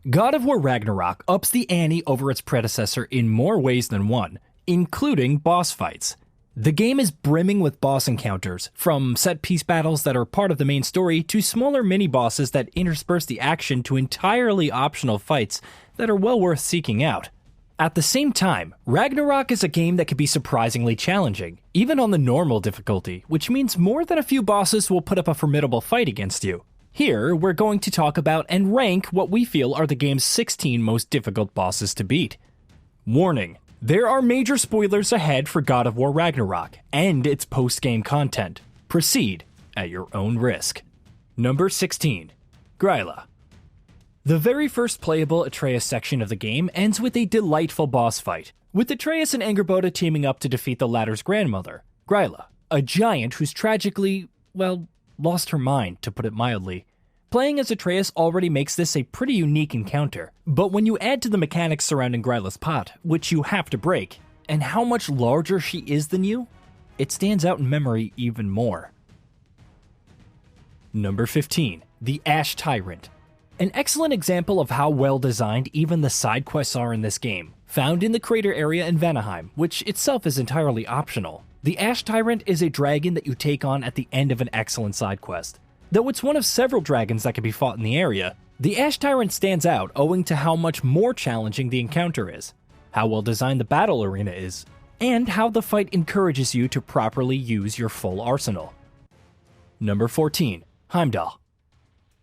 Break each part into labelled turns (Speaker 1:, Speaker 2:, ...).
Speaker 1: God of War Ragnarok ups the ante over its predecessor in more ways than one, including boss fights. The game is brimming with boss encounters, from set-piece battles that are part of the main story to smaller mini-bosses that intersperse the action to entirely optional fights that are well worth seeking out. At the same time, Ragnarok is a game that can be surprisingly challenging, even on the normal difficulty, which means more than a few bosses will put up a formidable fight against you. Here, we're going to talk about and rank what we feel are the game's 16 most difficult bosses to beat. Warning: there are major spoilers ahead for God of War Ragnarok and its post-game content. Proceed at your own risk. Number 16. Greyla. The very first playable Atreus section of the game ends with a delightful boss fight, with Atreus and Angerboda teaming up to defeat the latter's grandmother, Greyla, a giant who's tragically, lost her mind, to put it mildly. Playing as Atreus already makes this a pretty unique encounter, but when you add to the mechanics surrounding Greyla's pot, which you have to break, and how much larger she is than you, it stands out in memory even more. Number 15. The Ash Tyrant. An excellent example of how well designed even the side quests are in this game, found in the crater area in Vanaheim, which itself is entirely optional. The Ash Tyrant is a dragon that you take on at the end of an excellent side quest. Though it's one of several dragons that can be fought in the area, the Ash Tyrant stands out owing to how much more challenging the encounter is, how well designed the battle arena is, and how the fight encourages you to properly use your full arsenal. Number 14. Heimdall.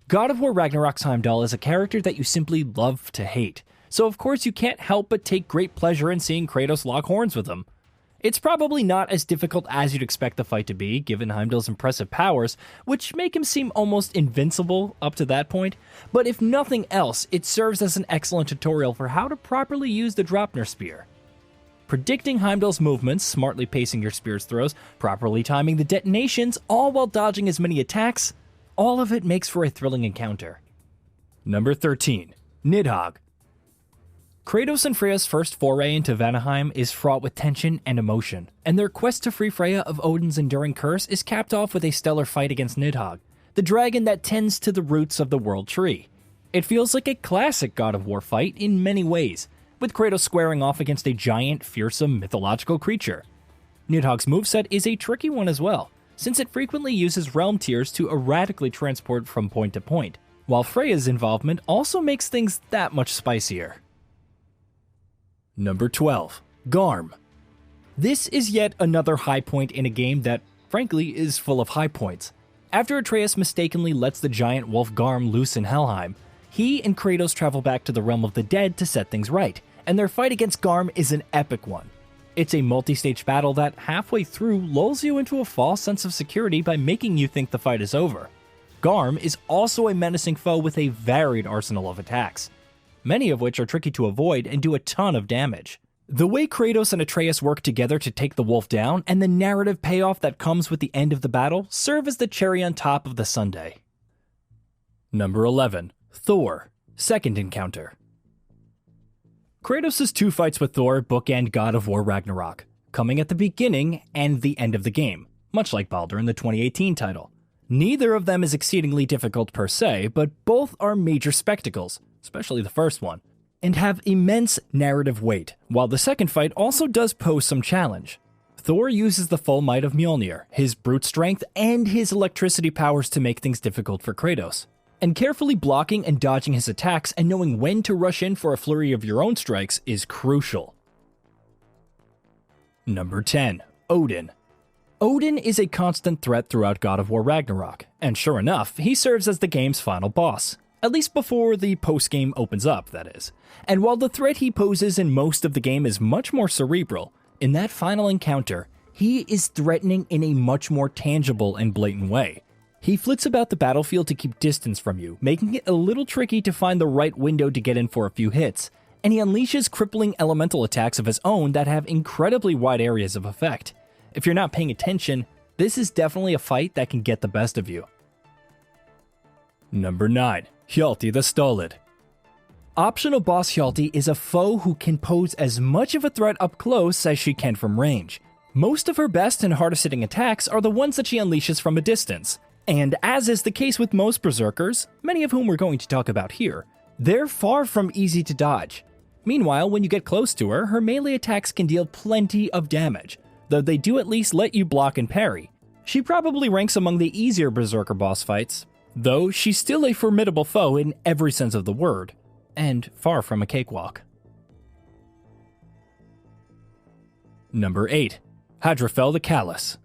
Speaker 1: God of War Ragnarok's Heimdall is a character that you simply love to hate, so of course you can't help but take great pleasure in seeing Kratos lock horns with him. It's probably not as difficult as you'd expect the fight to be, given Heimdall's impressive powers, which make him seem almost invincible up to that point, but if nothing else, it serves as an excellent tutorial for how to properly use the Draupnir spear. Predicting Heimdall's movements, smartly pacing your spear's throws, properly timing the detonations, all while dodging as many attacks, all of it makes for a thrilling encounter. Number 13. Nidhog. Kratos and Freya's first foray into Vanaheim is fraught with tension and emotion, and their quest to free Freya of Odin's enduring curse is capped off with a stellar fight against Nidhogg, the dragon that tends to the roots of the World Tree. It feels like a classic God of War fight in many ways, with Kratos squaring off against a giant, fearsome, mythological creature. Nidhogg's moveset is a tricky one as well, since it frequently uses realm tears to erratically transport from point to point, while Freya's involvement also makes things that much spicier. Number 12. Garm. This is yet another high point in a game that, frankly, is full of high points. After Atreus mistakenly lets the giant wolf Garm loose in Helheim, he and Kratos travel back to the realm of the dead to set things right, and their fight against Garm is an epic one. It's a multi-stage battle that halfway through lulls you into a false sense of security by making you think the fight is over. Garm is also a menacing foe with a varied arsenal of attacks, many of which are tricky to avoid and do a ton of damage. The way Kratos and Atreus work together to take the wolf down, and the narrative payoff that comes with the end of the battle, serve as the cherry on top of the sundae. Number 11. Thor. Second encounter. Kratos' two fights with Thor bookend God of War Ragnarok, coming at the beginning and the end of the game, much like Baldur in the 2018 title. Neither of them is exceedingly difficult per se, but both are major spectacles, especially the first one, and have immense narrative weight, while the second fight also does pose some challenge. Thor uses the full might of Mjolnir, his brute strength, and his electricity powers to make things difficult for Kratos. And carefully blocking and dodging his attacks and knowing when to rush in for a flurry of your own strikes is crucial. Number 10. Odin. Odin is a constant threat throughout God of War Ragnarok, and sure enough, he serves as the game's final boss. At least before the post-game opens up, that is. And while the threat he poses in most of the game is much more cerebral, in that final encounter, he is threatening in a much more tangible and blatant way. He flits about the battlefield to keep distance from you, making it a little tricky to find the right window to get in for a few hits, and he unleashes crippling elemental attacks of his own that have incredibly wide areas of effect. If you're not paying attention, this is definitely a fight that can get the best of you. Number 9. Hyalty the Stolid. Optional boss Hyalty is a foe who can pose as much of a threat up close as she can from range. Most of her best and hardest hitting attacks are the ones that she unleashes from a distance. And as is the case with most berserkers, many of whom we're going to talk about here, They're far from easy to dodge. Meanwhile, when you get close to her, her melee attacks can deal plenty of damage, though they do at least let you block and parry. She probably ranks among the easier Berserker boss fights, though she's still a formidable foe in every sense of the word, and far from a cakewalk. Number 8. Hadra the Callous.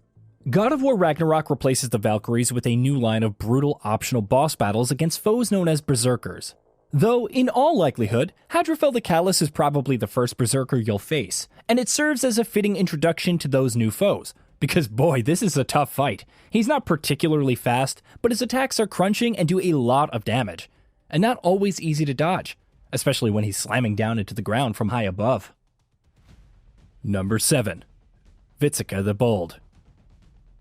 Speaker 1: God of War Ragnarok replaces the Valkyries with a new line of brutal optional boss battles against foes known as Berserkers. Though, in all likelihood, Hadra the Callous is probably the first Berserker you'll face, and it serves as a fitting introduction to those new foes, because boy, this is a tough fight. He's not particularly fast, but his attacks are crunching and do a lot of damage, and not always easy to dodge, especially when he's slamming down into the ground from high above. Number 7. Vitsika the Bold.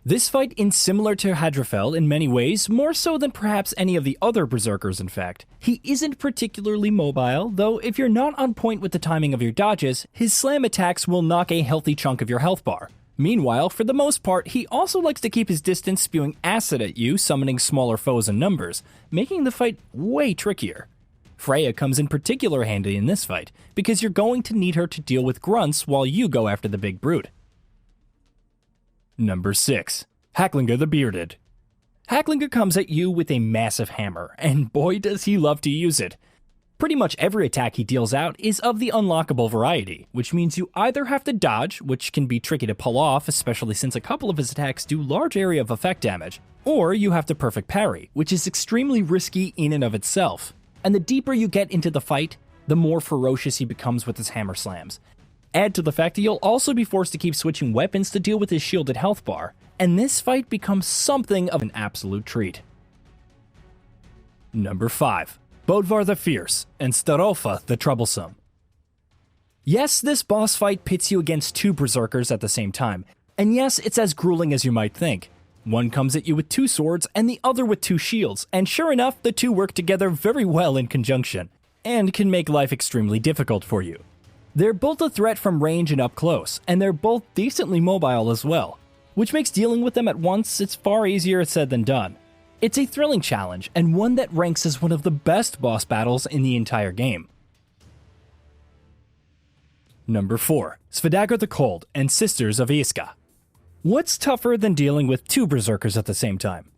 Speaker 1: This fight is similar to Hadra in many ways, more so than perhaps any of the other Berserkers in fact. He isn't particularly mobile, though if you're not on point with the timing of your dodges, his slam attacks will knock a healthy chunk of your health bar. Meanwhile, for the most part, he also likes to keep his distance, spewing acid at you, summoning smaller foes in numbers, making the fight way trickier. Freya comes in particular handy in this fight, because you're going to need her to deal with grunts while you go after the big brute. Number 6. Hacklinger the Bearded. Hacklinger comes at you with a massive hammer, and boy does he love to use it. Pretty much every attack he deals out is of the unlockable variety, which means you either have to dodge, which can be tricky to pull off, especially since a couple of his attacks do large area of effect damage, or you have to perfect parry, which is extremely risky in and of itself. And the deeper you get into the fight, the more ferocious he becomes with his hammer slams. Add to the fact that you'll also be forced to keep switching weapons to deal with his shielded health bar, and this fight becomes something of an absolute treat. Number 5. Bodvar the Fierce and Starolfa the Troublesome. Yes, this boss fight pits you against two Berserkers at the same time, and yes, it's as grueling as you might think. One comes at you with two swords and the other with two shields, and sure enough, the two work together very well in conjunction, and can make life extremely difficult for you. They're both a threat from range and up close, and they're both decently mobile as well, which makes dealing with them at once it's far easier said than done. It's a thrilling challenge, and one that ranks as one of the best boss battles in the entire game. Number 4. Sedaka the Cold and Sisters of Iska. What's tougher than dealing with two Berserkers at the same time?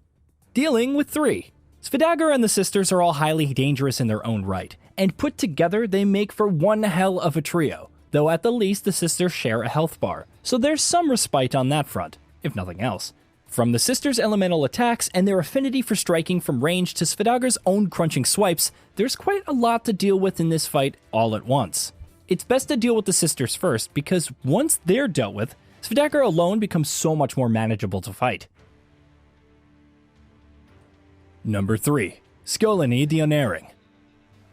Speaker 1: Dealing with three. Sedaka and the Sisters are all highly dangerous in their own right, and put together they make for one hell of a trio, though at the least the Sisters share a health bar, so there's some respite on that front, if nothing else. From the Sisters' elemental attacks and their affinity for striking from range to Sedaka's own crunching swipes, there's quite a lot to deal with in this fight all at once. It's best to deal with the Sisters first, because once they're dealt with, Sedaka alone becomes so much more manageable to fight. Number 3. Skarlet the Unerring.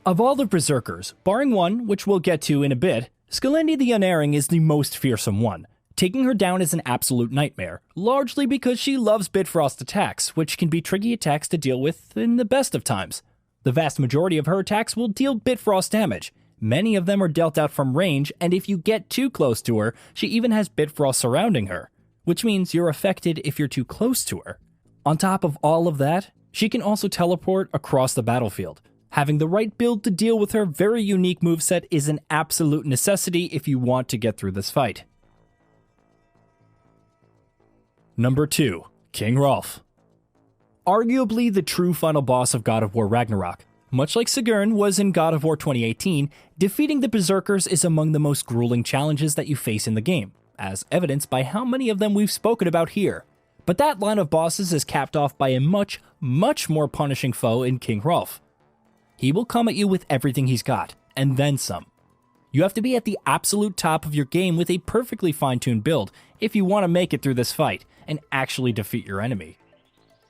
Speaker 1: Of all the Berserkers, barring one, which we'll get to in a bit, Skarlet the Unerring is the most fearsome one. Taking her down is an absolute nightmare, largely because she loves Bifrost attacks, which can be tricky attacks to deal with in the best of times. The vast majority of her attacks will deal Bifrost damage. Many of them are dealt out from range, and if you get too close to her, she even has Bifrost surrounding her, which means you're affected if you're too close to her. On top of all of that, she can also teleport across the battlefield. Having the right build to deal with her very unique moveset is an absolute necessity if you want to get through this fight. Number 2. King Hrolf. Arguably the true final boss of God of War Ragnarok. Much like Sigurd was in God of War 2018, defeating the Berserkers is among the most grueling challenges that you face in the game, as evidenced by how many of them we've spoken about here. But that line of bosses is capped off by a much more punishing foe in King Hrolf. He will come at you with everything he's got, and then some. You have to be at the absolute top of your game with a perfectly fine-tuned build if you want to make it through this fight and actually defeat your enemy.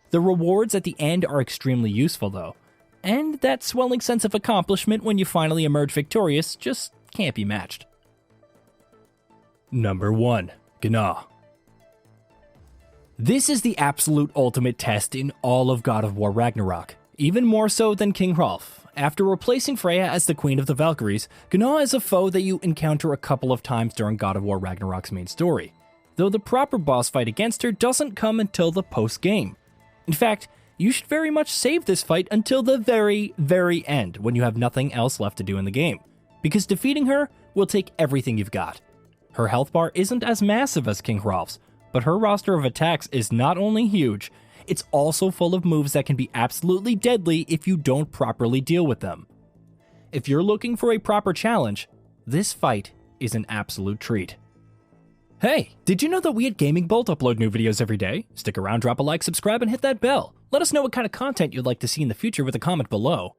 Speaker 1: The rewards at the end are extremely useful though, and that swelling sense of accomplishment when you finally emerge victorious just can't be matched. Number 1. Kanoa. This is the absolute ultimate test in all of God of War Ragnarok, even more so than King Hrolf. After replacing Freya as the Queen of the Valkyries, Kanoa is a foe that you encounter a couple of times during God of War Ragnarok's main story, though the proper boss fight against her doesn't come until the post-game. In fact, you should very much save this fight until the very, very end when you have nothing else left to do in the game, because defeating her will take everything you've got. Her health bar isn't as massive as King Hrolf's, but her roster of attacks is not only huge, it's also full of moves that can be absolutely deadly if you don't properly deal with them. If you're looking for a proper challenge, this fight is an absolute treat. Hey, did you know that we at Gaming Bolt upload new videos every day? Stick around, drop a like, subscribe, and hit that bell. Let us know what kind of content you'd like to see in the future with a comment below.